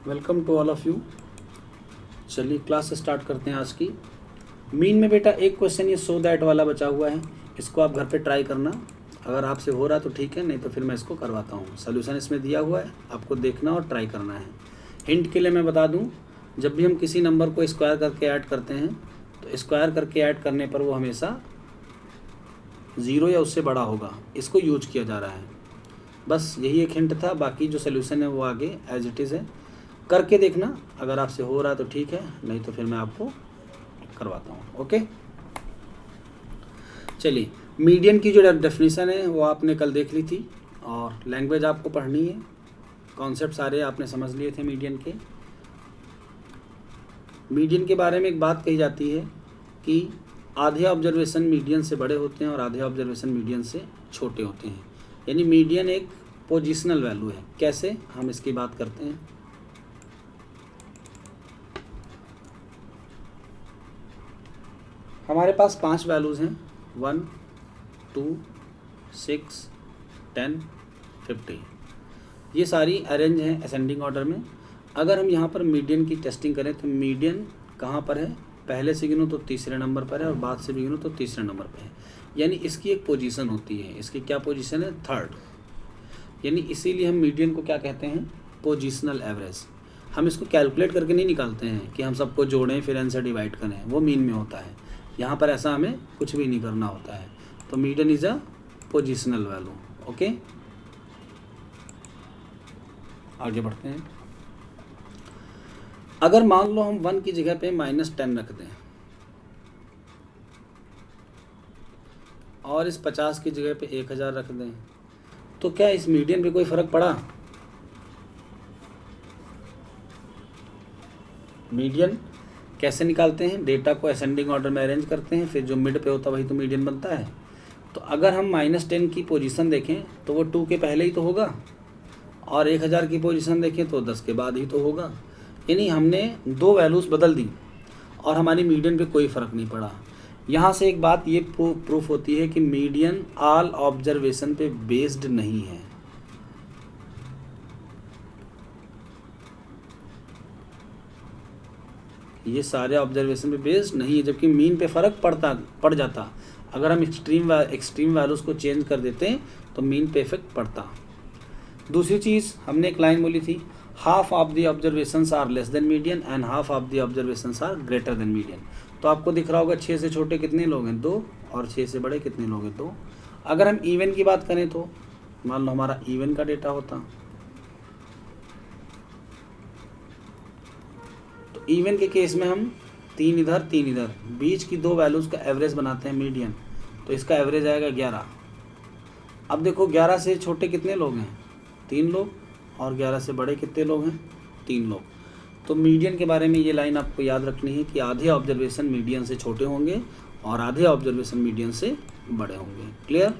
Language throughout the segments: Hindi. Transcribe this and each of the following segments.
Welcome to all of you. चलिए क्लास स्टार्ट करते हैं आज की। मीन में बेटा एक क्वेश्चन ये सो दैट वाला बचा हुआ है, इसको आप घर पे ट्राई करना। अगर आपसे हो रहा तो ठीक है, नहीं तो फिर मैं इसको करवाता हूँ। सोल्यूशन इसमें दिया हुआ है, आपको देखना और ट्राई करना है। हिंट के लिए मैं बता दूँ, जब भी हम किसी नंबर को स्क्वायर करके ऐड करते हैं तो स्क्वायर करके ऐड करने पर वो हमेशा 0 या उससे बड़ा होगा, इसको यूज किया जा रहा है। बस यही एक हिंट था, बाकी जो सोल्यूशन है वो आगे एज इट इज़ है। करके देखना, अगर आपसे हो रहा तो ठीक है, नहीं तो फिर मैं आपको करवाता हूँ। ओके, चलिए मीडियन की जो डेफिनेशन है वो आपने कल देख ली थी, और लैंग्वेज आपको पढ़नी है। कॉन्सेप्ट सारे आपने समझ लिए थे मीडियन के। मीडियन के बारे में एक बात कही जाती है कि आधे ऑब्जर्वेशन मीडियन से बड़े होते हैं और आधे ऑब्जर्वेशन मीडियन से छोटे होते हैं। यानी मीडियन एक पोजिशनल वैल्यू है। कैसे, हम इसकी बात करते हैं। हमारे पास 5 वैल्यूज़ हैं, 1, 2, 6, 10, 50। ये सारी अरेंज हैं असेंडिंग ऑर्डर में। अगर हम यहाँ पर मीडियन की टेस्टिंग करें तो मीडियन कहाँ पर है, पहले से गिनूँ तो तीसरे नंबर पर है और बाद से भी गिनूँ तो तीसरे नंबर पर है। यानी इसकी एक पोजीशन होती है, इसकी क्या पोजीशन है, थर्ड। यानी इसीलिए हम मीडियन को क्या कहते हैं, पोजिशनल एवरेज। हम इसको कैलकुलेट करके नहीं निकालते हैं कि हम सबको जोड़ें फिर n से डिवाइड करें, वो मीन में होता है। यहाँ पर ऐसा हमें कुछ भी नहीं करना होता है। तो median is a positional value. Okay, आगे बढ़ते हैं। अगर मान लो हम 1 की जगह पे -10 रख दें और इस 50 की जगह पे 1000 रख दें, तो क्या इस मीडियन पे कोई फ़र्क पड़ा? मीडियन कैसे निकालते हैं, डेटा को असेंडिंग ऑर्डर में अरेंज करते हैं, फिर जो मिड पे होता है वही तो मीडियन बनता है। तो अगर हम -10 की पोजीशन देखें तो वो 2 के पहले ही तो होगा, और 1000 की पोजीशन देखें तो 10 के बाद ही तो होगा। यानी हमने 2 वैल्यूज़ बदल दी और हमारी मीडियन पे कोई फ़र्क नहीं पड़ा। यहाँ से एक बात ये प्रूफ होती है कि मीडियन ऑल ऑब्जर्वेशन पे बेस्ड नहीं है। ये सारे ऑब्जर्वेशन पे बेस्ड नहीं है, जबकि मीन पे फ़र्क पड़ जाता। अगर हम एक्सट्रीम वैल्यूज़ को चेंज कर देते हैं तो मीन पे इफेक्ट पड़ता। दूसरी चीज़, हमने एक लाइन बोली थी, half of the observations are less than median and half of the observations are greater than median. तो आपको दिख रहा होगा 6 से छोटे कितने लोग हैं, 2, और 6 से बड़े कितने लोग हैं, 2। अगर हम इवन की बात करें तो मान लो हमारा इवन का डेटा होता, तो इवन के केस में हम 3 इधर 3 इधर, बीच की 2 वैल्यूज़ का एवरेज बनाते हैं मीडियन, तो इसका एवरेज आएगा 11। अब देखो 11 से छोटे कितने लोग हैं, 3 लोग, और 11 से बड़े कितने लोग हैं, 3 लोग। तो मीडियन के बारे में ये लाइन आपको याद रखनी है कि आधे ऑब्जर्वेशन मीडियन से छोटे होंगे और आधे ऑब्जर्वेशन मीडियन से बड़े होंगे। क्लियर?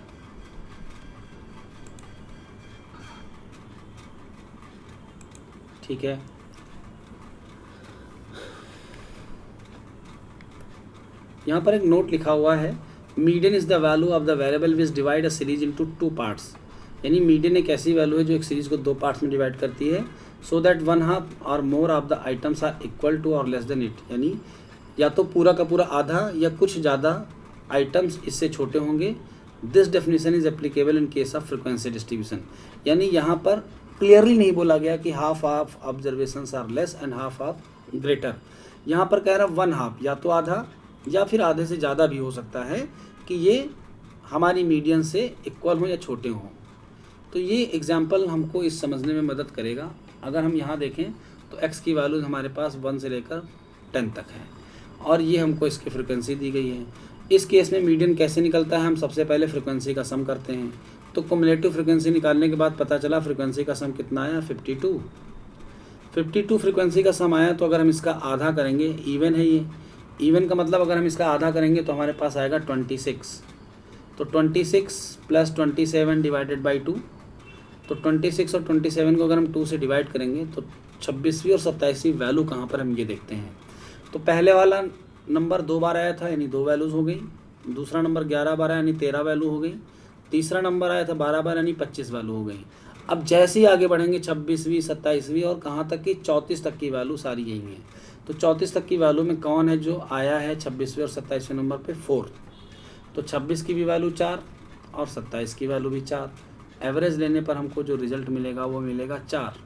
ठीक है। यहाँ पर एक नोट लिखा हुआ है, median is the value of the variable which divide a series into 2 parts. यानी मीडियन एक ऐसी वैल्यू है जो एक सीरीज को 2 पार्ट्स में डिवाइड करती है, सो दैट 1/2 और more of the items are equal to और लेस देन इट। यानी या तो पूरा का पूरा आधा या कुछ ज़्यादा आइटम्स इससे छोटे होंगे। This definition is applicable in case of frequency distribution. यानी यहाँ पर क्लियरली नहीं बोला गया कि half of observations are less and half of greater. यहाँ पर कह रहा 1/2, या तो आधा या फिर आधे से ज़्यादा भी हो सकता है कि ये हमारी मीडियन से इक्वल हो या छोटे हों। तो ये एग्जाम्पल हमको इस समझने में मदद करेगा। अगर हम यहाँ देखें तो x की वैल्यूज़ हमारे पास 1 से लेकर 10 तक है, और ये हमको इसकी फ्रिक्वेंसी दी गई है। इस केस में मीडियन कैसे निकलता है, हम सबसे पहले फ्रिक्वेंसी का सम करते हैं। तो कुमुलेटिव फ्रिक्वेंसी निकालने के बाद पता चला फ्रिक्वेंसी का सम कितना आया, 52 फ्रिक्वेंसी का सम आया। तो अगर हम इसका आधा करेंगे, इवन है ये, इवन का मतलब अगर हम इसका आधा करेंगे तो हमारे पास आएगा 26। तो 26 + 27 डिवाइडेड बाई 2। तो 26 और 27 को अगर हम 2 से डिवाइड करेंगे तो 26वीं और 27वीं वैल्यू कहाँ पर, हम ये देखते हैं। तो पहले वाला नंबर 2 बार आया था, यानी 2 वैल्यूज़ हो गई। दूसरा नंबर 11 बार आया, यानी 13 वैल्यू हो गई। तीसरा नंबर आया था 12 बार, यानी 25 वैल्यू हो गई। अब जैसे ही आगे बढ़ेंगे 26वीं 27वीं और कहाँ तक की 34 तक की वैल्यू सारी यही है। तो 34 तक की वैल्यू में कौन है जो आया है 26वें और 27वें नंबर पे 4। तो 26 की भी वैल्यू 4 और 27 की वैल्यू भी 4। एवरेज लेने पर हमको जो रिजल्ट मिलेगा वो मिलेगा 4,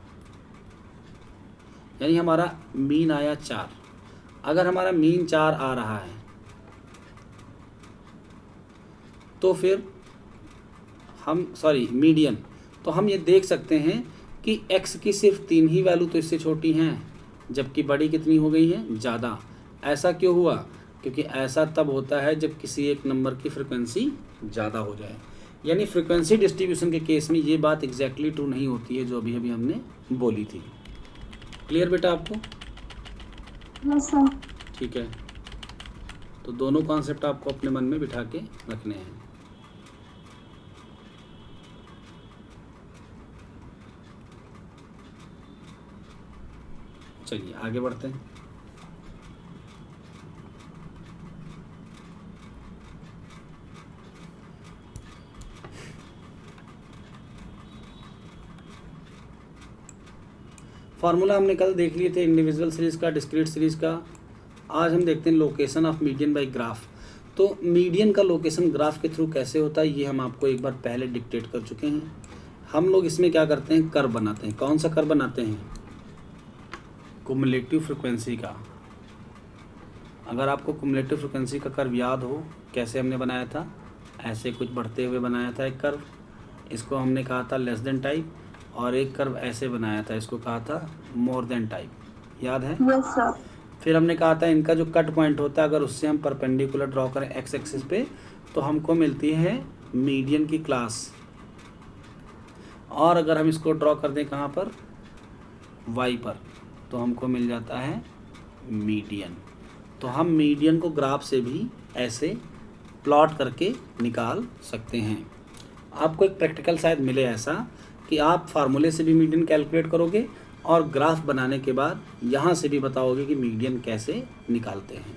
यानी हमारा मीन आया 4। अगर हमारा मीन 4 आ रहा है तो फिर हम मीडियन, तो हम ये देख सकते हैं कि x की सिर्फ 3 ही वैल्यू तो इससे छोटी हैं, जबकि बड़ी कितनी हो गई है, ज़्यादा। ऐसा क्यों हुआ? क्योंकि ऐसा तब होता है जब किसी एक नंबर की फ्रिक्वेंसी ज़्यादा हो जाए। यानी फ्रिक्वेंसी डिस्ट्रीब्यूशन के केस में ये बात एग्जैक्टली ट्रू नहीं होती है जो अभी अभी हमने बोली थी। क्लियर बेटा आपको? Yes sir. ठीक है, तो दोनों कॉन्सेप्ट आपको अपने मन में बिठा के रखने हैं। चलिए आगे बढ़ते हैं। फार्मूला हमने कल देख लिए थे इंडिविजुअल सीरीज का, डिस्क्रीट सीरीज का। आज हम देखते हैं location of median by graph. तो मीडियन का लोकेशन ग्राफ के थ्रू कैसे होता है ये हम आपको एक बार पहले डिक्टेट कर चुके हैं। हम लोग इसमें क्या करते हैं, कर्व बनाते हैं। कौन सा कर्व बनाते हैं? कुमुलेटिव फ्रिक्वेंसी का। अगर आपको कुमुलेटिव फ्रिक्वेंसी का कर्व याद हो, कैसे हमने बनाया था, ऐसे कुछ बढ़ते हुए बनाया था एक कर्व, इसको हमने कहा था लेस देन टाइप, और एक कर्व ऐसे बनाया था, इसको कहा था मोर देन टाइप, याद है? Yes sir. फिर हमने कहा था इनका जो कट पॉइंट होता है अगर उससे हम परपेंडिकुलर ड्रॉ करें एक्स एक्सिस पे तो हमको मिलती है मीडियन की क्लास, और अगर हम इसको ड्रॉ कर दें कहाँ पर, वाई पर, तो हमको मिल जाता है मीडियन। तो हम मीडियन को ग्राफ से भी ऐसे प्लॉट करके निकाल सकते हैं। आपको एक प्रैक्टिकल शायद मिले ऐसा कि आप फार्मूले से भी मीडियन कैलकुलेट करोगे और ग्राफ बनाने के बाद यहाँ से भी बताओगे कि मीडियन कैसे निकालते हैं।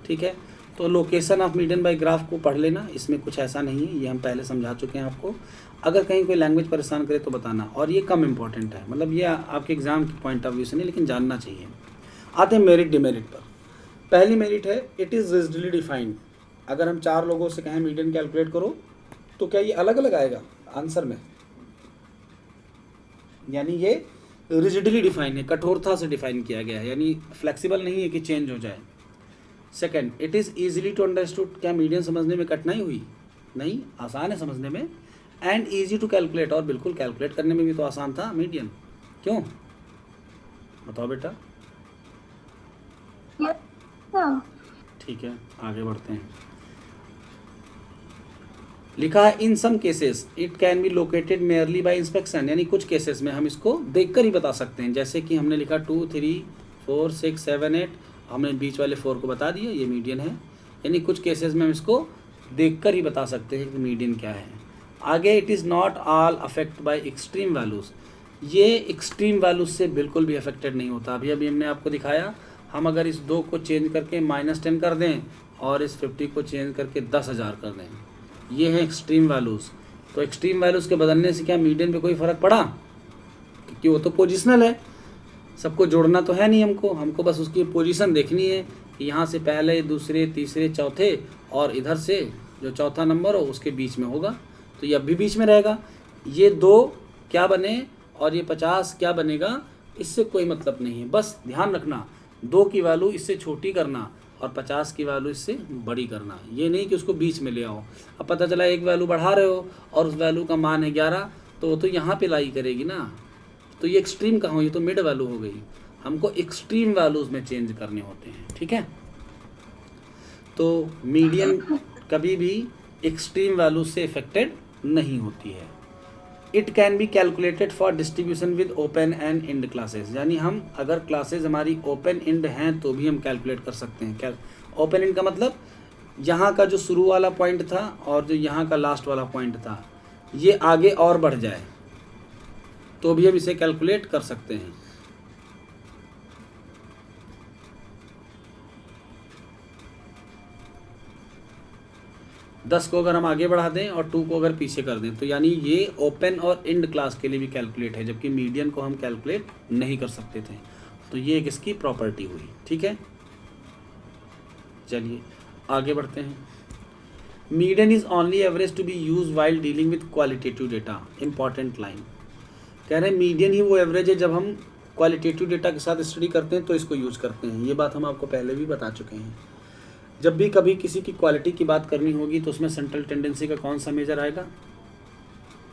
ठीक है, तो location of median by graph को पढ़ लेना, इसमें कुछ ऐसा नहीं है, ये हम पहले समझा चुके हैं आपको। अगर कहीं कोई लैंग्वेज परेशान करे तो बताना, और ये कम इम्पॉर्टेंट है, मतलब ये आपके एग्जाम के पॉइंट ऑफ व्यू से नहीं, लेकिन जानना चाहिए। आते हैं मेरिट डिमेरिट पर। पहली मेरिट है इट इज़ रिजिडली डिफाइंड। अगर हम 4 लोगों से कहें मीडियन कैलकुलेट करो तो क्या ये अलग अलग आएगा आंसर में? यानी ये रिजिडली डिफाइन है, कठोरता से डिफाइन किया गया है, यानी फ्लेक्सिबल नहीं है कि चेंज हो जाए। Second, it is easily to understood. क्या मीडियन समझने में कठिनाई हुई? नहीं, आसान है समझने में। एंड ईजी टू कैलकुलेट, और बिल्कुल कैलकुलेट करने में भी तो आसान था मीडियन, क्यों बताओ बेटा? Yes sir. ठीक है, आगे बढ़ते हैं। लिखा है in some cases it can be located merely by inspection, यानी कुछ केसेस में हम इसको देखकर ही बता सकते हैं। जैसे कि हमने लिखा 2 3 4 6 7 8, हमने बीच वाले 4 को बता दिया ये मीडियन है, यानी कुछ केसेस में हम इसको देखकर ही बता सकते हैं कि मीडियन क्या है। आगे it is not all affect by extreme values, ये एक्सट्रीम वैल्यूज से बिल्कुल भी अफेक्टेड नहीं होता। अभी अभी हमने आपको दिखाया, हम अगर इस 2 को चेंज करके -10 कर दें और इस 50 को चेंज करके 10,000 कर दें, ये है एक्सट्रीम वैल्यूज़। तो एक्सट्रीम वैल्यूज़ के बदलने से क्या मीडियन पे कोई फ़र्क पड़ा? क्योंकि वो तो पोजिशनल है, सबको जोड़ना तो है नहीं हमको बस उसकी पोजीशन देखनी है कि यहाँ से पहले दूसरे तीसरे चौथे और इधर से जो चौथा नंबर हो उसके बीच में होगा, तो ये अब भी बीच में रहेगा। ये 2 क्या बने और ये 50 क्या बनेगा, इससे कोई मतलब नहीं है। बस ध्यान रखना 2 की वैल्यू इससे छोटी करना और 50 की वैल्यू इससे बड़ी करना, ये नहीं कि उसको बीच में ले आओ। अब पता चला एक वैल्यू बढ़ा रहे हो और उस वैल्यू का मान है 11, तो वो तो यहाँ पे लाई करेगी ना, तो ये एक्सट्रीम कहाँ हो, ये तो मिड वैल्यू हो गई। हमको एक्सट्रीम वैल्यूज़ में चेंज करने होते हैं, ठीक है। तो मीडियन कभी भी एक्सट्रीम वैल्यूज से इफेक्टेड नहीं होती है। It can be calculated for distribution with open ended classes, यानी हम अगर क्लासेस हमारी ओपन इंड हैं तो भी हम कैलकुलेट कर सकते हैं। क्या ओपन इंड का मतलब? यहाँ का जो शुरू वाला पॉइंट था और जो यहाँ का लास्ट वाला पॉइंट था ये आगे और बढ़ जाए तो भी हम इसे कैलकुलेट कर सकते हैं। 10 को अगर हम आगे बढ़ा दें और 2 को अगर पीछे कर दें, तो यानी ये ओपन और इंड क्लास के लिए भी कैलकुलेट है, जबकि मीडियन को हम कैलकुलेट नहीं कर सकते थे। तो ये एक इसकी प्रॉपर्टी हुई। ठीक है, चलिए आगे बढ़ते हैं। Median is only average to be use while dealing with qualitative data. Important line कह रहे हैं मीडियन ही वो एवरेज है जब हम क्वालिटेटिव डेटा के साथ स्टडी करते हैं तो इसको यूज़ करते हैं। ये बात हम आपको पहले भी बता चुके हैं। जब भी कभी किसी की क्वालिटी की बात करनी होगी तो उसमें सेंट्रल टेंडेंसी का कौन सा मेजर आएगा?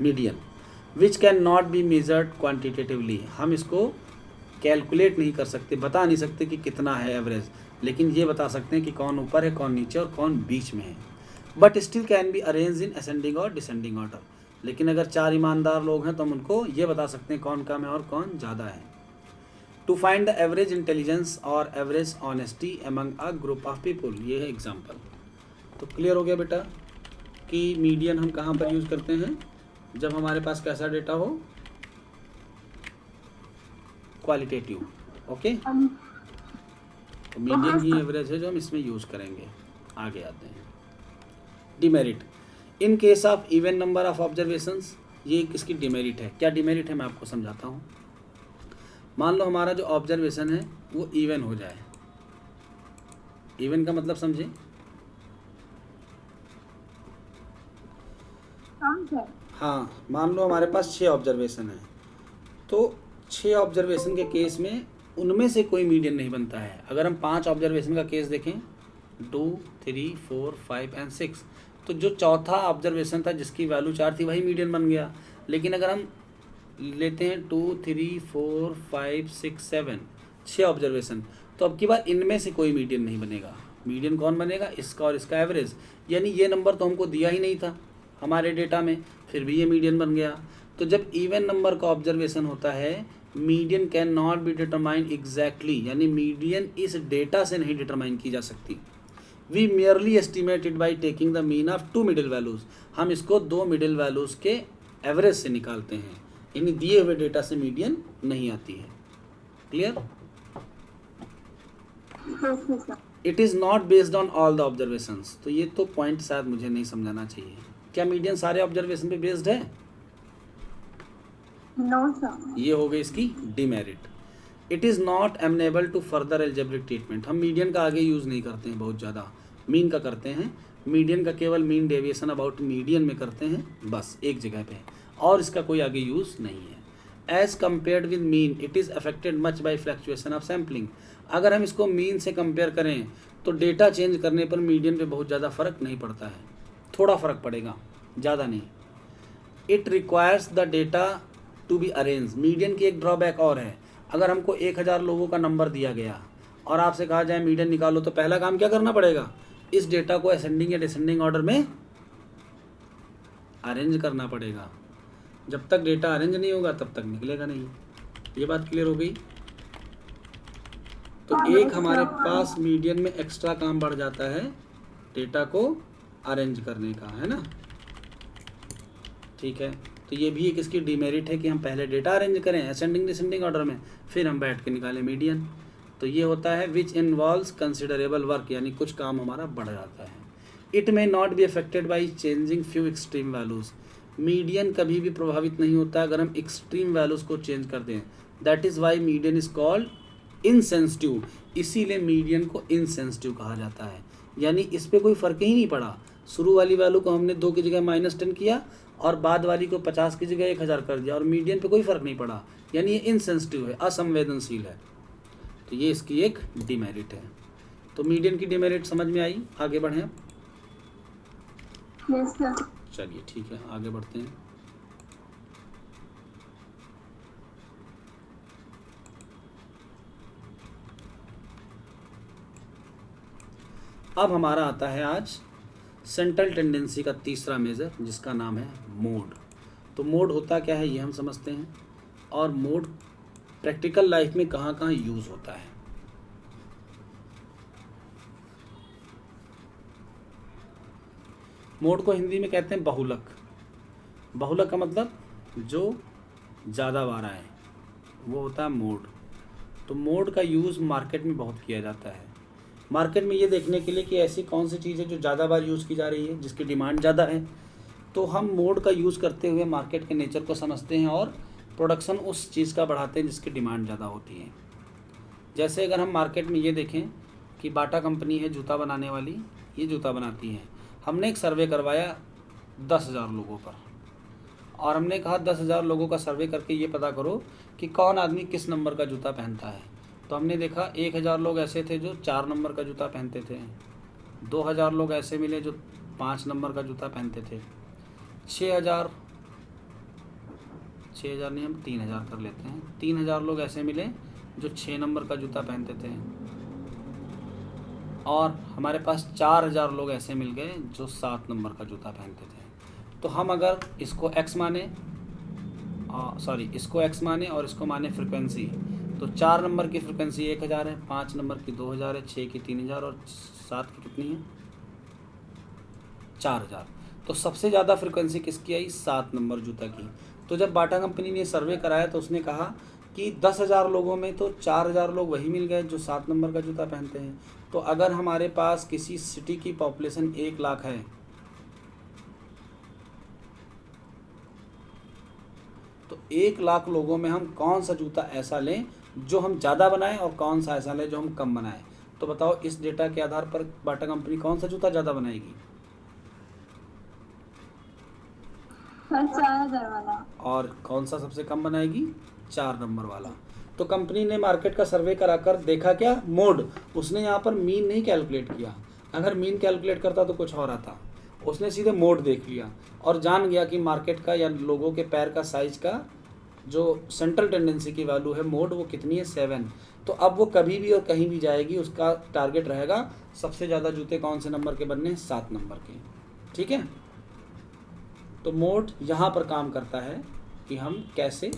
Median, which can not be measured quantitatively. हम इसको कैलकुलेट नहीं कर सकते, बता नहीं सकते कि कितना है एवरेज, लेकिन ये बता सकते हैं कि कौन ऊपर है, कौन नीचे और कौन बीच में है। But still can be arrange in ascending और डिसेंडिंग ऑर्डर। लेकिन अगर 4 ईमानदार लोग हैं तो हम उनको ये बता सकते हैं कौन कम है और कौन ज़्यादा है। To find the average intelligence और average honesty among a group of people. ये है एग्जाम्पल। तो क्लियर हो गया बेटा कि मीडियन हम कहाँ पर यूज़ करते हैं? जब हमारे पास कैसा डेटा हो? क्वालिटेटिव। ओके, तो मीडियन ही एवरेज है जो हम इसमें यूज़ करेंगे। आगे आते हैं। Demerit in case of even number of observations. ये किसकी डिमेरिट है? क्या डिमेरिट है मैं आपको समझाता हूँ। मान लो हमारा जो ऑब्जर्वेशन है वो इवन हो जाए। इवन का मतलब समझे? हाँ, मान लो हमारे पास 6 ऑब्जर्वेशन है, तो 6 ऑब्जर्वेशन के केस में उनमें से कोई मीडियन नहीं बनता है। अगर हम 5 ऑब्जर्वेशन का केस देखें, 2, 3, 4, 5 एंड 6, तो जो चौथा ऑब्जर्वेशन था जिसकी वैल्यू 4 थी वही मीडियन बन गया। लेकिन अगर हम लेते हैं 2, 3, 4, 5, 6, 7, 6 ऑब्जर्वेशन, तो अब की बार इनमें से कोई मीडियन नहीं बनेगा। मीडियन कौन बनेगा? इसका और इसका एवरेज। यानी ये नंबर तो हमको दिया ही नहीं था हमारे डेटा में, फिर भी ये मीडियन बन गया। तो जब इवन नंबर का ऑब्जर्वेशन होता है, median can not be determined exactly, यानी मीडियन इस डेटा से नहीं डिटरमाइन की जा सकती। We merely estimated by taking the mean of 2 middle values. हम इसको 2 मिडिल वैल्यूज़ के एवरेज से निकालते हैं, यानी दिए हुए डेटा से मीडियन नहीं आती है। Clear? It is not based on all the observations. तो ये तो पॉइंट शायद मुझे नहीं समझाना चाहिए। क्या मीडियन सारे ऑब्जर्वेशन पे बेस्ड है? No sir. ये हो गई इसकी demerit. It is not amenable to further algebraic treatment. हम मीडियन का आगे यूज़ नहीं करते हैं बहुत ज़्यादा, मीन का करते हैं। मीडियन का केवल मीन डेविएशन अबाउट मीडियन में करते हैं, बस एक जगह पे, और इसका कोई आगे यूज़ नहीं है। As compared with mean it is affected much by fluctuation of sampling. अगर हम इसको मीन से कंपेयर करें तो डेटा चेंज करने पर मीडियन पे बहुत ज़्यादा फ़र्क नहीं पड़ता है, थोड़ा फ़र्क पड़ेगा, ज़्यादा नहीं। It requires the data to be arrange. Median की एक ड्रॉबैक और है। अगर हमको 1000 लोगों का नंबर दिया गया और आपसे कहा जाए मीडियन निकालो, तो पहला काम क्या करना पड़ेगा? इस डेटा को असेंडिंग या डिसेंडिंग ऑर्डर में अरेंज करना पड़ेगा। जब तक डेटा अरेंज नहीं होगा तब तक निकलेगा नहीं। ये बात क्लियर हो गई? तो एक हमारे पास मीडियन में एक्स्ट्रा काम बढ़ जाता है डेटा को अरेंज करने का, है ना? ठीक है, तो ये भी एक इसकी डिमेरिट है कि हम पहले डेटा अरेंज करें असेंडिंग डिसेंडिंग ऑर्डर में, फिर हम बैठ के निकालें मीडियन। तो ये होता है विच इन्वॉल्व्स कंसिडरेबल वर्क, यानी कुछ काम हमारा बढ़ जाता है। It may not be affected by changing few extreme values. Median कभी भी प्रभावित नहीं होता अगर हम एक्सट्रीम वैल्यूज़ को चेंज कर दें। That is why median is called insensitive. इसीलिए मीडियन को इनसेंसिटिव कहा जाता है, यानी इस पर कोई फ़र्क ही नहीं पड़ा। शुरू वाली वैल्यू को हमने 2 की जगह -10 किया और बाद वाली को 50 की जगह 1000 कर दिया, और मीडियन पे कोई फ़र्क नहीं पड़ा, यानी ये इनसेंसिटिव है, असंवेदनशील है। तो ये इसकी एक डिमेरिट है। तो मीडियन की डिमेरिट समझ में आई? आगे बढ़ें? Yes sir. चलिए ठीक है, आगे बढ़ते हैं। अब हमारा आता है आज सेंट्रल टेंडेंसी का तीसरा मेजर, जिसका नाम है मोड। तो मोड होता क्या है ये हम समझते हैं, और मोड प्रैक्टिकल लाइफ में कहाँ कहाँ यूज़ होता है। मोड को हिंदी में कहते हैं बहुलक। बहुलक का मतलब जो ज़्यादा बार आए वो होता है मोड। तो मोड का यूज़ मार्केट में बहुत किया जाता है। मार्केट में ये देखने के लिए कि ऐसी कौन सी चीज़ है जो ज़्यादा बार यूज़ की जा रही है, जिसकी डिमांड ज़्यादा है, तो हम मोड का यूज़ करते हुए मार्केट के नेचर को समझते हैं और प्रोडक्शन उस चीज़ का बढ़ाते हैं जिसकी डिमांड ज़्यादा होती है। जैसे अगर हम मार्केट में ये देखें कि बाटा कंपनी है जूता बनाने वाली, ये जूता बनाती है। हमने एक सर्वे करवाया 10,000 लोगों पर और हमने कहा 10,000 लोगों का सर्वे करके ये पता करो कि कौन आदमी किस नंबर का जूता पहनता है। तो हमने देखा 1,000 लोग ऐसे थे जो 4 नंबर का जूता पहनते थे, 2,000 लोग ऐसे मिले जो 5 नंबर का जूता पहनते थे, 6,000 नहीं, हम 3,000 कर लेते हैं, 3,000 लोग ऐसे मिले जो 6 नंबर का जूता पहनते थे और हमारे पास 4,000 लोग ऐसे मिल गए जो 7 नंबर का जूता पहनते थे। तो हम अगर इसको x माने इसको x माने और इसको माने फ्रिक्वेंसी, तो 4 नंबर की फ्रिक्वेंसी 1,000 है, 5 नंबर की 2,000 है, 6 की 3,000 और 7 की कितनी है 4,000। तो सबसे ज़्यादा फ्रिक्वेंसी किसकी आई? 7 नंबर जूता की। तो जब बाटा कंपनी ने सर्वे कराया तो उसने कहा कि 10,000 लोगों में तो 4,000 लोग वही मिल गए जो 7 नंबर का जूता पहनते हैं। तो अगर हमारे पास किसी सिटी की पॉपुलेशन 1 लाख है तो 1 लाख लोगों में हम कौन सा जूता ऐसा लें जो हम ज़्यादा बनाएं और कौन सा ऐसा लें जो हम कम बनाएं। तो बताओ इस डेटा के आधार पर बाटा कंपनी कौन सा जूता ज़्यादा बनाएगी? 4,000 वाला। और कौन सा सबसे कम बनाएगी? 4 नंबर वाला। तो कंपनी ने मार्केट का सर्वे कराकर देखा क्या? मोड। उसने यहाँ पर मीन नहीं कैलकुलेट किया। अगर मीन कैलकुलेट करता तो कुछ और आता। उसने सीधे मोड देख लिया और जान गया कि मार्केट का या लोगों के पैर का साइज का जो सेंट्रल टेंडेंसी की वैल्यू है मोड वो कितनी है? 7। तो अब वो कभी भी और कहीं भी जाएगी उसका टारगेट रहेगा सबसे ज़्यादा जूते कौन से नंबर के बनने? 7 नंबर के। ठीक है। तो मोड यहाँ पर काम करता है कि हम कैसे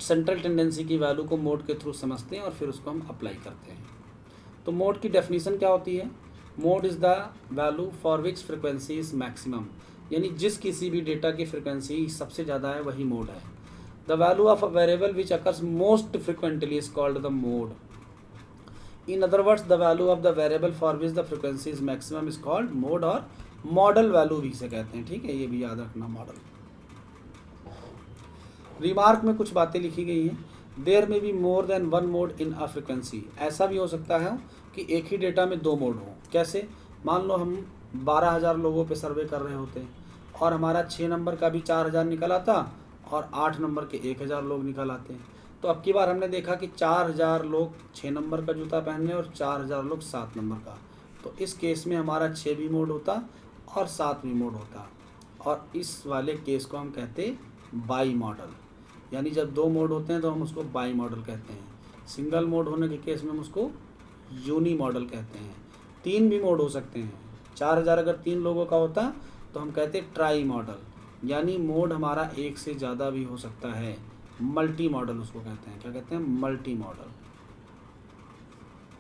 सेंट्रल टेंडेंसी की वैल्यू को मोड के थ्रू समझते हैं और फिर उसको हम अप्लाई करते हैं। तो मोड की डेफिनेशन क्या होती है? Mode is the value for which frequency is maximum, यानी जिस किसी भी डेटा की फ्रिक्वेंसी सबसे ज़्यादा है वही मोड है। The value of a variable which occurs most frequently is called the mode. In other words the value of the variable for which the frequency is maximum is called mode और मॉडल वैल्यू भी इसे कहते हैं। ठीक है, ये भी याद रखना मॉडल। रिमार्क में कुछ बातें लिखी गई हैं। देयर में be more than one mode in a frequency. ऐसा भी हो सकता है कि एक ही डेटा में 2 मोड हों। कैसे? मान लो हम 12,000 लोगों पे सर्वे कर रहे होते और हमारा 6 नंबर का भी 4,000 निकल आता और 8 नंबर के 1,000 लोग निकल आते हैं। तो अब की बार हमने देखा कि 4,000 लोग 6 नंबर का जूता पहनने और 4,000 लोग 7 नंबर का। तो इस केस में हमारा 6 भी मोड होता और 7 भी मोड होता और इस वाले केस को हम कहते बाई मॉडल। यानी जब 2 मोड होते हैं तो हम उसको बाई मॉडल कहते हैं। सिंगल मोड होने के केस में हम उसको यूनी मॉडल कहते हैं। 3 भी मोड हो सकते हैं। 4,000 अगर 3 लोगों का होता तो हम कहते ट्राई मॉडल, यानी मोड हमारा 1 से ज़्यादा भी हो सकता है। मल्टी मॉडल उसको कहते हैं। क्या कहते हैं? Multi modal.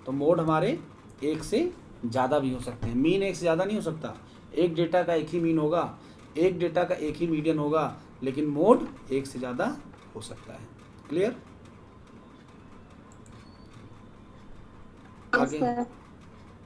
तो मोड हमारे 1 से ज़्यादा भी हो सकते हैं। मीन 1 से ज़्यादा नहीं हो सकता। एक डेटा का एक ही मीन होगा, एक डेटा का एक ही मीडियन होगा, लेकिन मोड 1 से ज़्यादा हो सकता है। क्लियर? आगे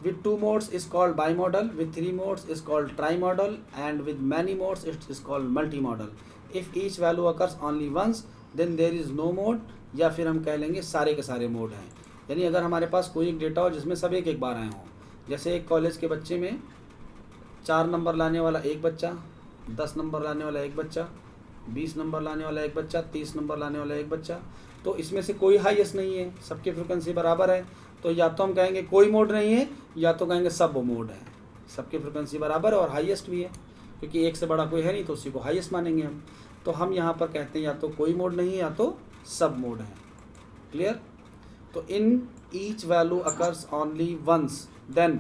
with 2 modes is called bimodal, with 3 modes is called trimodal, and with many modes it is called multimodal. If each value occurs only once then there is no mode, या फिर हम कह लेंगे सारे के सारे मोड हैं। यानी अगर हमारे पास कोई एक डेटा हो जिसमें सब एक बार आए हों, जैसे एक कॉलेज के बच्चे में 4 नंबर लाने वाला एक बच्चा, 10 नंबर लाने वाला एक बच्चा, 20 नंबर लाने वाला एक बच्चा, 30 नंबर लाने वाला एक बच्चा, तो इसमें से कोई हाईएस्ट नहीं है, सबकी फ्रिक्वेंसी बराबर है। तो या तो हम कहेंगे कोई मोड नहीं है या तो कहेंगे सब मोड है। सबकी फ्रिक्वेंसी बराबर है और हाईएस्ट भी है, क्योंकि एक से बड़ा कोई है नहीं तो उसी को हाईएस्ट मानेंगे हम। तो हम यहाँ पर कहते हैं या तो कोई मोड नहीं है या तो सब मोड है। क्लियर? तो in each value occurs only once then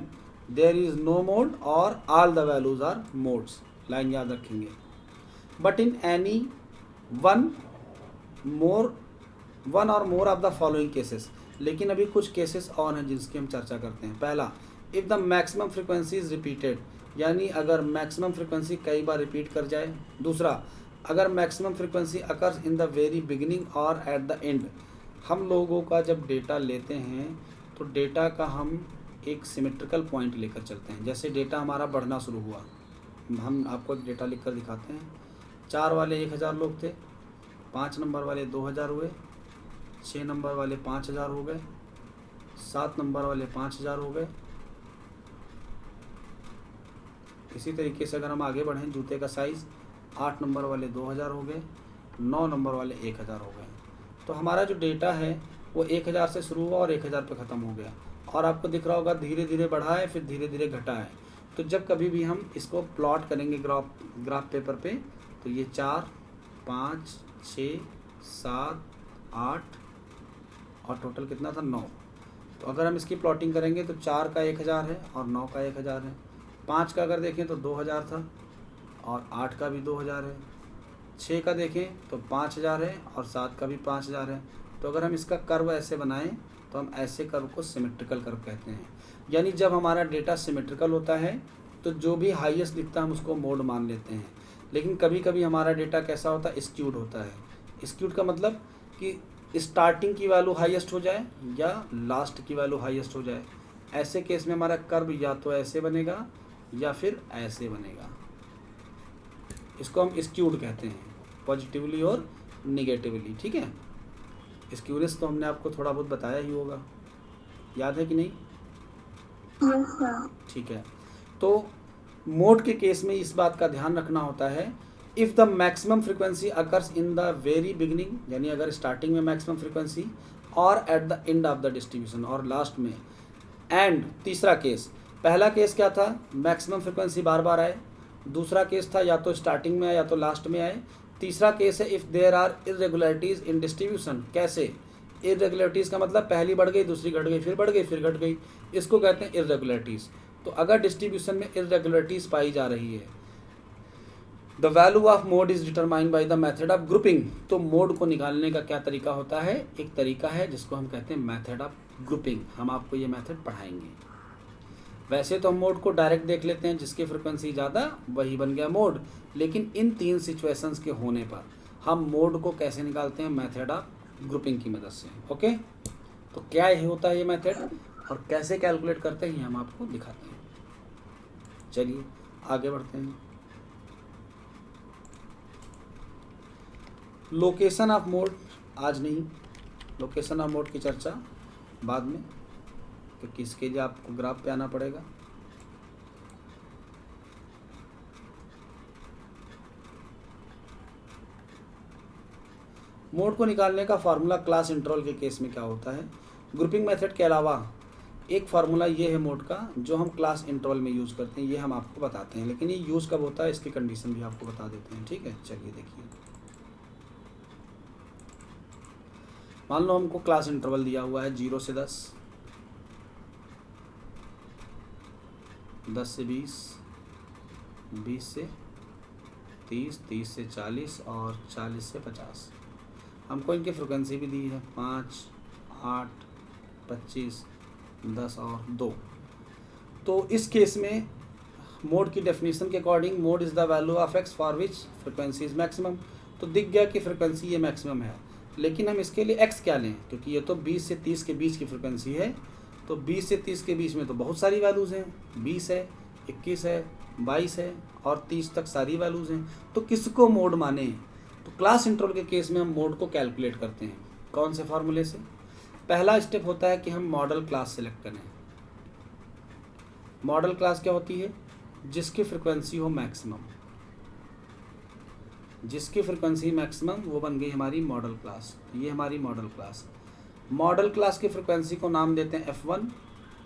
there is no mode और all the values are modes. Line याद रखेंगे। But in any one or more of the following cases. लेकिन अभी कुछ केसेस और हैं जिसकी हम चर्चा करते हैं। पहला, if the maximum frequency is repeated, यानी अगर मैक्सिमम फ्रिक्वेंसी कई बार रिपीट कर जाए। दूसरा, अगर maximum frequency occurs in the very beginning और एट द एंड। हम लोगों का जब डेटा लेते हैं तो डेटा का हम एक सिमेट्रिकल पॉइंट लेकर चलते हैं। जैसे डेटा हमारा बढ़ना शुरू हुआ, हम आपको एक डेटा लिख कर दिखाते हैं। 4 वाले 1000 लोग थे, 5 नंबर वाले 2000 हुए, 6 नंबर वाले 5000 हो गए, 7 नंबर वाले 5000 हो गए। इसी तरीके से अगर हम आगे बढ़ें, जूते का साइज़ 8 नंबर वाले 2000 हो गए, 9 नंबर वाले 1000 हो गए। तो हमारा जो डेटा है वो 1000 से शुरू हुआ और 1000 पे ख़त्म हो गया। और आपको दिख रहा होगा धीरे धीरे बढ़ा है, फिर धीरे धीरे घटा है। तो जब कभी भी हम इसको प्लॉट करेंगे ग्राफ पेपर पे, तो ये 4, 5, 6, 7, 8 और टोटल कितना था 9। तो अगर हम इसकी प्लॉटिंग करेंगे तो 4 का 1000 है और 9 का 1000 है। 5 का अगर देखें तो 2000 था और 8 का भी 2000 है। 6 का देखें तो 5000 है और 7 का भी 5000 है। तो अगर हम इसका कर्व ऐसे बनाएं तो हम ऐसे कर्व को सिमेट्रिकल कर्व कहते हैं। यानी जब हमारा डेटा सिमेट्रिकल होता है तो जो भी हाईएस्ट दिखता है हम उसको मोड मान लेते हैं। लेकिन कभी कभी हमारा डेटा कैसा होता है, स्क्यूड होता है। स्क्यूड का मतलब कि स्टार्टिंग की वैल्यू हाईएस्ट हो जाए या लास्ट की वैल्यू हाईएस्ट हो जाए। ऐसे केस में हमारा कर्व या तो ऐसे बनेगा या फिर ऐसे बनेगा। इसको हम स्क्यूड कहते हैं, पॉजिटिवली और निगेटिवली। ठीक है, स्क्यूनेस तो हमने आपको थोड़ा बहुत बताया ही होगा, याद है कि नहीं? Yes sir. ठीक है, तो मोड के केस में इस बात का ध्यान रखना होता है, if the maximum frequency occurs in the very beginning, यानी अगर स्टार्टिंग में मैक्सिमम फ्रिक्वेंसी और at the end of the distribution और लास्ट में। एंड तीसरा केस, पहला केस क्या था, मैक्सिमम फ्रिक्वेंसी बार बार आए। दूसरा केस था या तो स्टार्टिंग में आए या तो लास्ट में आए। तीसरा केस है if there are irregularities in distribution. कैसे? इरेगुलरिटीज़ का मतलब पहली बढ़ गई, दूसरी घट गई, फिर बढ़ गई, फिर घट गई, इसको कहते हैं इरेगुलरिटीज़। तो अगर डिस्ट्रीब्यूशन में इरेगुलरिटीज़ पाई जा रही है, the value of mode is determined by the method of grouping. तो मोड को निकालने का क्या तरीका होता है? एक तरीका है जिसको हम कहते हैं मेथड ऑफ ग्रुपिंग। हम आपको ये मेथड पढ़ाएंगे। वैसे तो हम मोड को डायरेक्ट देख लेते हैं, जिसकी फ्रिक्वेंसी ज़्यादा वही बन गया मोड। लेकिन इन 3 सिचुएशंस के होने पर हम मोड को कैसे निकालते हैं? मेथड ऑफ ग्रुपिंग की मदद से। ओके, तो क्या ये होता है ये मेथड और कैसे कैलकुलेट करते हैं, हम आपको दिखाते हैं। चलिए आगे बढ़ते हैं। लोकेशन ऑफ मोड आज नहीं, लोकेशन ऑफ मोड की चर्चा बाद में, क्योंकि इसके लिए आपको ग्राफ पे आना पड़ेगा। मोड को निकालने का फार्मूला क्लास इंटरवल के केस में क्या होता है? ग्रुपिंग मेथड के अलावा एक फार्मूला ये है मोड का, जो हम क्लास इंटरवल में यूज़ करते हैं, ये हम आपको बताते हैं। लेकिन ये यूज़ कब होता है इसकी कंडीशन भी आपको बता देते हैं। ठीक है, चलिए देखिए। मान लो हमको क्लास इंटरवल दिया हुआ है 0 से 10, 10 से 20, 20 से 30, 30 से 40 और 40 से 50। हमको इनकी फ्रिक्वेंसी भी दी है 5, 8, 25, 10 और 2। तो इस केस में मोड की डेफिनेशन के according mode is the value of x for which frequency is maximum. तो दिख गया कि फ्रिक्वेंसी ये मैक्सिमम है, लेकिन हम इसके लिए एक्स क्या लें? क्योंकि ये तो 20 से 30 के बीच की फ्रिक्वेंसी है। तो 20 से 30 के बीच में तो बहुत सारी वैल्यूज़ हैं, 20 है, 21 है, 22 है और 30 तक सारी वैल्यूज़ हैं। तो किसको मोड माने? तो क्लास इंटरवल के केस में हम मोड को कैलकुलेट करते हैं। कौन से फार्मूले से? पहला स्टेप होता है कि हम मॉडल क्लास सेलेक्ट करें। मॉडल क्लास क्या होती है? जिसकी फ्रिक्वेंसी हो मैक्सिमम, जिसकी फ्रिक्वेंसी मैक्सिमम वो बन गई हमारी मॉडल क्लास। ये हमारी मॉडल क्लास। मॉडल क्लास की फ्रिक्वेंसी को नाम देते हैं F1,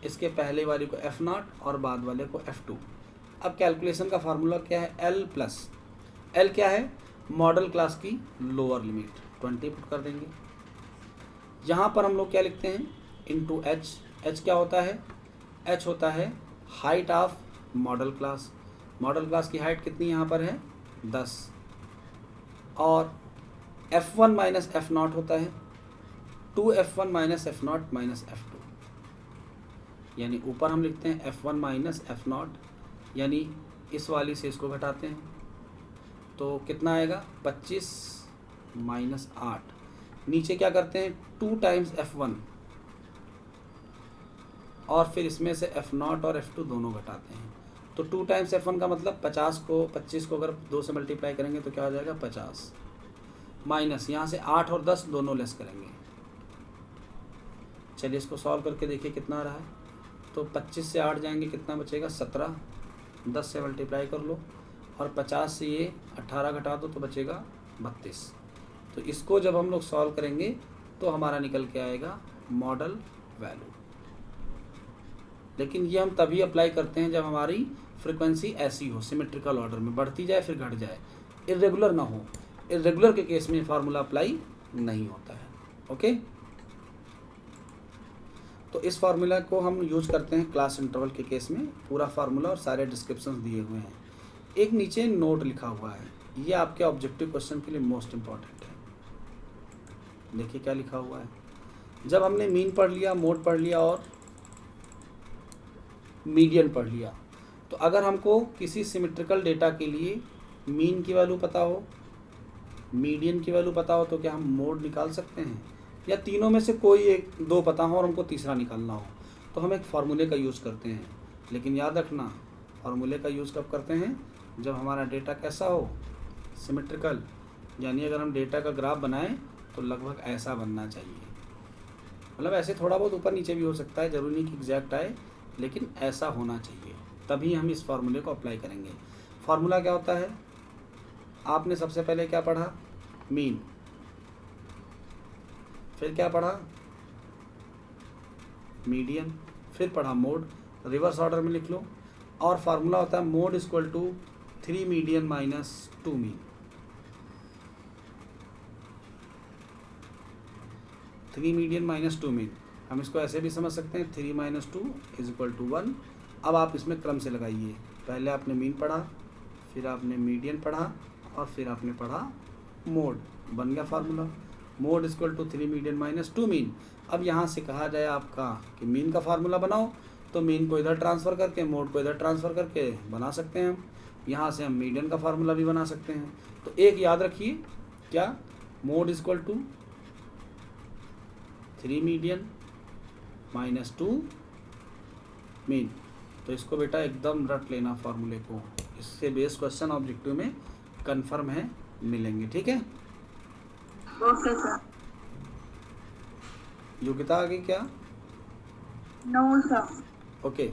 इसके पहले वाले को F0 और बाद वाले को F2। अब कैलकुलेशन का फार्मूला क्या है? L+। L क्या है? मॉडल क्लास की लोअर लिमिट 20 पुट कर देंगे। यहाँ पर हम लोग क्या लिखते हैं? Into H। H क्या होता है? H होता है height of model class. Model class की हाइट कितनी यहाँ पर है? 10। और F1 माइनस F0 होता है 2F1 minus F0 minus F2। यानी ऊपर हम लिखते हैं F1 माइनस F0, यानी इस वाली से इसको घटाते हैं तो कितना आएगा? 25 माइनस 8। नीचे क्या करते हैं? 2 टाइम्स F1 और फिर इसमें से F0 और F2 दोनों घटाते हैं। तो 2 टाइम्स F1 का मतलब 25 को अगर 2 से मल्टीप्लाई करेंगे तो क्या हो जाएगा 50, माइनस यहाँ से 8 और 10 दोनों लेस करेंगे। चलिए इसको सॉल्व करके देखिए कितना आ रहा है। तो 25 से 8 जाएंगे, कितना बचेगा 17, 10 से मल्टीप्लाई कर लो और 50 से ये 18 घटा दो तो बचेगा 32। तो इसको जब हम लोग सॉल्व करेंगे तो हमारा निकल के आएगा मॉडल वैल्यू। लेकिन ये हम तभी अप्लाई करते हैं जब हमारी फ्रीक्वेंसी ऐसी हो, सिमेट्रिकल ऑर्डर में बढ़ती जाए फिर घट जाए, इरेगुलर ना हो। इरेगुलर के केस में फार्मूला अप्लाई नहीं होता है। ओके, तो इस फार्मूला को हम यूज करते हैं क्लास इंटरवल के केस में। पूरा फार्मूला और सारे डिस्क्रिप्शंस दिए हुए हैं। एक नीचे नोट लिखा हुआ है, ये आपके ऑब्जेक्टिव क्वेश्चन के लिए मोस्ट इंपॉर्टेंट है। देखिए क्या लिखा हुआ है। जब हमने मीन पढ़ लिया, मोड पढ़ लिया और मीडियन पढ़ लिया, तो अगर हमको किसी सिमेट्रिकल डेटा के लिए मीन की वैल्यू पता हो, मीडियन की वैल्यू पता हो, तो क्या हम मोड निकाल सकते हैं? या तीनों में से कोई एक दो पता हो और हमको तीसरा निकालना हो, तो हम एक फार्मूले का यूज़ करते हैं। लेकिन याद रखना, फार्मूले का यूज़ कब करते हैं? जब हमारा डेटा कैसा हो, सिमेट्रिकल। यानी अगर हम डेटा का ग्राफ बनाएं तो लगभग ऐसा बनना चाहिए। मतलब ऐसे थोड़ा बहुत ऊपर नीचे भी हो सकता है, ज़रूरी नहीं कि एग्जैक्ट आए, लेकिन ऐसा होना चाहिए, तभी हम इस फार्मूले को अप्लाई करेंगे। फार्मूला क्या होता है? आपने सबसे पहले क्या पढ़ा? मीन। फिर क्या पढ़ा? मीडियन। फिर पढ़ा मोड। रिवर्स ऑर्डर में लिख लो। और फार्मूला होता है mode equal to 3 median minus 2 mean. 3 median minus 2 mean. हम इसको ऐसे भी समझ सकते हैं, 3 माइनस 2 इज इक्वल टू 1। अब आप इसमें क्रम से लगाइए। पहले आपने मीन पढ़ा, फिर आपने मीडियन पढ़ा और फिर आपने पढ़ा मोड। बन गया formula, mode equal to 3 median minus 2 mean. अब यहाँ से कहा जाए आपका कि मीन का फार्मूला बनाओ, तो मीन को इधर ट्रांसफ़र करके मोड को इधर ट्रांसफ़र करके बना सकते हैं हम। यहाँ से हम मीडियन का फार्मूला भी बना सकते हैं। तो एक याद रखिए, क्या? Mode equal to 3 median minus 2 mean. तो इसको बेटा एकदम रट लेना फार्मूले को, इससे बेस क्वेश्चन ऑब्जेक्टिव में कंफर्म है, मिलेंगे। ठीक है, ओके सर। योग्यता आ गई क्या? No sir. ओके,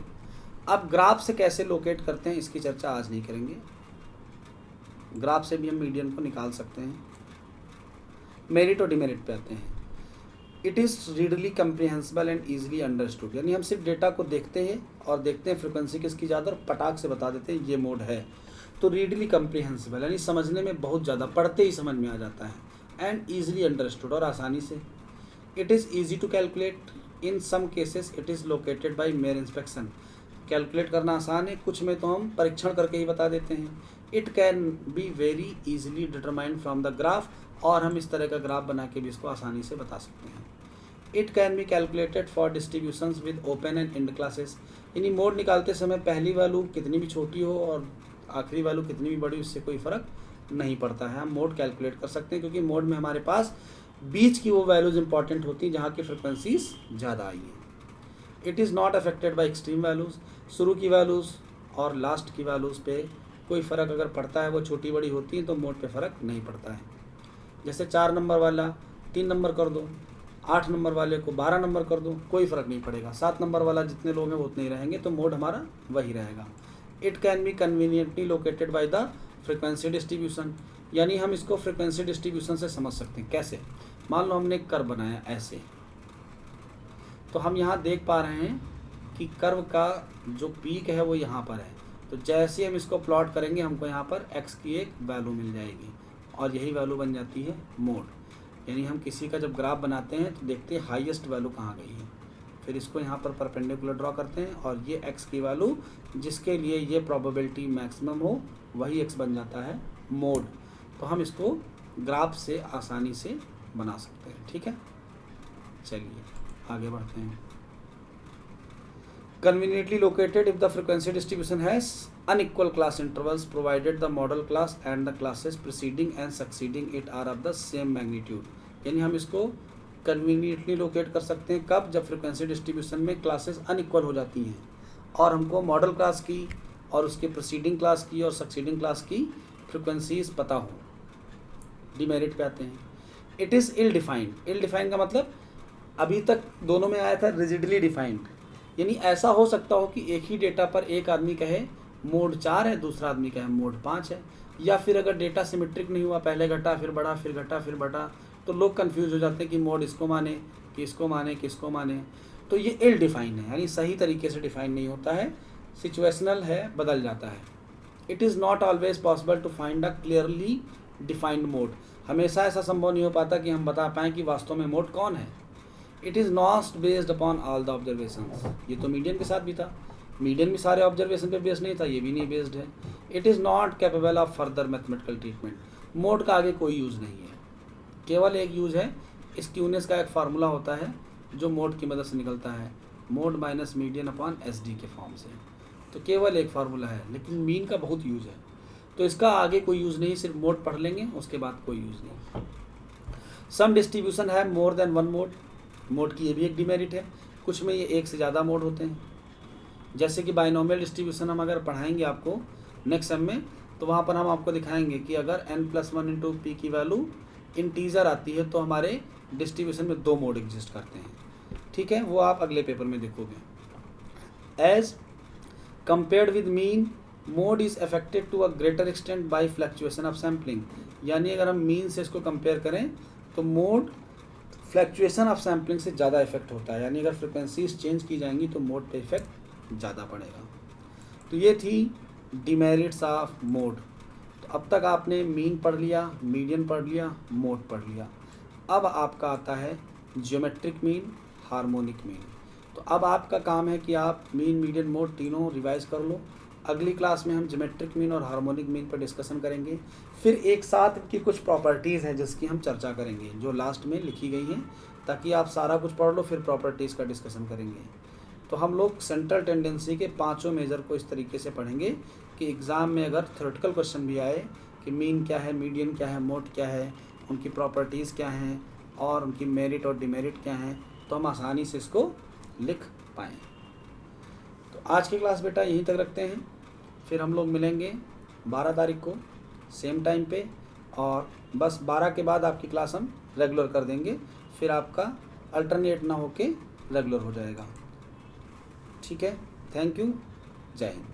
अब ग्राफ से कैसे लोकेट करते हैं इसकी चर्चा आज नहीं करेंगे। ग्राफ से भी हम मीडियन को निकाल सकते हैं। मेरिट और डिमेरिट पे आते हैं। It is readily comprehensible and easily understood. यानी हम सिर्फ डेटा को देखते हैं और देखते हैं फ्रिक्वेंसी किसकी ज़्यादा और पटाख से बता देते हैं ये मोड है। तो रीडली कम्प्रिहेंसिबल यानी समझने में बहुत ज़्यादा, पढ़ते ही समझ में आ जाता है। एंड ईजिली अंडरस्टूड, और आसानी से। It is easy to calculate, in some cases it is located by mere inspection. Calculate करना आसान है, कुछ में तो हम परीक्षण करके ही बता देते हैं। It can be very easily determined from the graph, और हम इस तरह का ग्राफ बना के भी इसको आसानी से बता सकते हैं। It can be calculated for distributions with open and and classes. यानी मोड निकालते समय पहली वैल्यू कितनी भी छोटी हो और आखिरी वैल्यू कितनी भी बड़ी, उससे कोई फ़र्क नहीं पड़ता है। हम मोड कैलकुलेट कर सकते हैं, क्योंकि मोड में हमारे पास बीच की वो वैल्यूज़ इंपॉर्टेंट होती हैं जहाँ की फ्रिक्वेंसीज ज़्यादा आई हैं। It is not affected by extreme values. शुरू की वैल्यूज़ और लास्ट की वैल्यूज़ पे कोई फ़र्क अगर पड़ता है, वो छोटी बड़ी होती हैं, तो मोड पे फ़र्क नहीं पड़ता है। जैसे 4 नंबर वाला 3 नंबर कर दो, 8 नंबर वाले को 12 नंबर कर दो, कोई फ़र्क नहीं पड़ेगा। 7 नंबर वाला जितने लोग हैं वो उतने ही रहेंगे, तो मोड हमारा वही रहेगा। It can B conveniently located by the frequency distribution. यानी हम इसको फ्रिक्वेंसी डिस्ट्रीब्यूशन से समझ सकते हैं। कैसे? मान लो हमने एक कर्व बनाया ऐसे, तो हम यहाँ देख पा रहे हैं कि कर्व का जो पीक है वो यहाँ पर है। तो जैसे हम इसको प्लॉट करेंगे, हमको यहाँ पर x की एक वैल्यू मिल जाएगी, और यही वैल्यू बन जाती है मोड। यानी हम किसी का जब ग्राफ बनाते हैं तो देखते हैं हाईएस्ट वैल्यू कहाँ गई है, फिर इसको यहाँ पर परपेंडिकुलर ड्रॉ करते हैं, और ये x की वैल्यू जिसके लिए ये प्रोबेबिलिटी मैक्सिमम हो वही x बन जाता है मोड। तो हम इसको ग्राफ से आसानी से बना सकते हैं। ठीक है, चलिए आगे बढ़ते हैं। Conveniently located if the frequency distribution has unequal class intervals provided the model class and the classes preceding and succeeding it are of the same magnitude। यानी हम इसको कन्वीनियंटली लोकेट कर सकते हैं कब, जब फ्रिक्वेंसी डिस्ट्रीब्यूशन में क्लासेस अनइक्वल हो जाती हैं और हमको मॉडल क्लास की और उसके प्रोसीडिंग क्लास की और सक्सीडिंग क्लास की फ्रिक्वेंसीज पता हो। डिमेरिट पे आते हैं। It is ill defined. Ill defined का मतलब अभी तक दोनों में आया था रिजिडली डिफाइंड, यानी ऐसा हो सकता हो कि एक ही डेटा पर एक आदमी कहे मोड 4 है, दूसरा आदमी कहे मोड 5 है, या फिर अगर डेटा सिमेट्रिक नहीं हुआ, पहले घटा फिर बढ़ा फिर घटा फिर बढ़ा, तो लोग कंफ्यूज हो जाते हैं कि मोड इसको माने कि इसको माने किसको माने। तो ये इल डिफाइंड है, यानी सही तरीके से डिफाइन नहीं होता है, सिचुएशनल है, बदल जाता है। It is not always possible to find a clearly defined mode. हमेशा ऐसा संभव नहीं हो पाता कि हम बता पाएँ कि वास्तव में मोड कौन है। It is not based upon all the observations. ये तो मीडियन के साथ भी था, मीडियन भी सारे ऑब्जर्वेशन पे बेस्ड नहीं था, ये भी नहीं बेस्ड है। It is not capable of further mathematical treatment. Mode का आगे कोई यूज़ नहीं है, केवल एक यूज़ है, स्क्यूनेस का एक फार्मूला होता है जो मोड की मदद से निकलता है, mode minus median upon SD के फॉर्म से। तो केवल एक फार्मूला है, लेकिन मीन का बहुत यूज़ है, तो इसका आगे कोई यूज़ नहीं, सिर्फ मोड पढ़ लेंगे, उसके बाद कोई यूज़ नहीं। सम डिस्ट्रीब्यूशन है more than one mod. Mode की ये भी एक डिमेरिट है, कुछ में ये एक से ज़्यादा मोड होते हैं। जैसे कि बाइनोमियल डिस्ट्रीब्यूशन हम अगर पढ़ाएंगे आपको नेक्स्ट सेम में, तो वहाँ पर हम आपको दिखाएंगे कि अगर n+1 इंटू पी की वैल्यू इंटीजर आती है तो हमारे डिस्ट्रीब्यूशन में 2 मोड एग्जिस्ट करते हैं। ठीक है, वो आप अगले पेपर में देखोगे। As compared with mean, mode is affected to a greater extent by fluctuation of sampling. यानी अगर हम मीन से इसको कंपेयर करें तो मोड फ्लक्चुएशन ऑफ सैम्पलिंग से ज़्यादा इफेक्ट होता है, यानी अगर फ्रिक्वेंसीज चेंज की जाएंगी तो मोड पे इफेक्ट ज़्यादा पड़ेगा। तो ये थी डिमेरिट्स ऑफ मोड। तो अब तक आपने मीन पढ़ लिया, मीडियन पढ़ लिया, मोड पढ़ लिया। अब आपका आता है ज्योमेट्रिक मीन, हार्मोनिक मीन। तो अब आपका काम है कि आप मीन, मीडियन, मोड तीनों रिवाइज कर लो। अगली क्लास में हम ज्योमेट्रिक मीन और हार्मोनिक मीन पर डिस्कशन करेंगे, फिर एक साथ की कुछ प्रॉपर्टीज़ हैं जिसकी हम चर्चा करेंगे, जो लास्ट में लिखी गई हैं, ताकि आप सारा कुछ पढ़ लो, फिर प्रॉपर्टीज़ का डिस्कशन करेंगे। तो हम लोग सेंट्रल टेंडेंसी के 5 मेजर को इस तरीके से पढ़ेंगे कि एग्ज़ाम में अगर थ्योरेटिकल क्वेश्चन भी आए कि मीन क्या है, मीडियन क्या है, मोड क्या है, उनकी प्रॉपर्टीज़ क्या हैं और उनकी मेरिट और डिमेरिट क्या हैं, तो हम आसानी से इसको लिख पाएँ। तो आज की क्लास बेटा यहीं तक रखते हैं, फिर हम लोग मिलेंगे 12 तारीख को सेम टाइम पे, और बस 12 के बाद आपकी क्लास हम रेगुलर कर देंगे, फिर आपका अल्टरनेट ना होके रेगुलर हो जाएगा। ठीक है, थैंक यू, जय हिंद।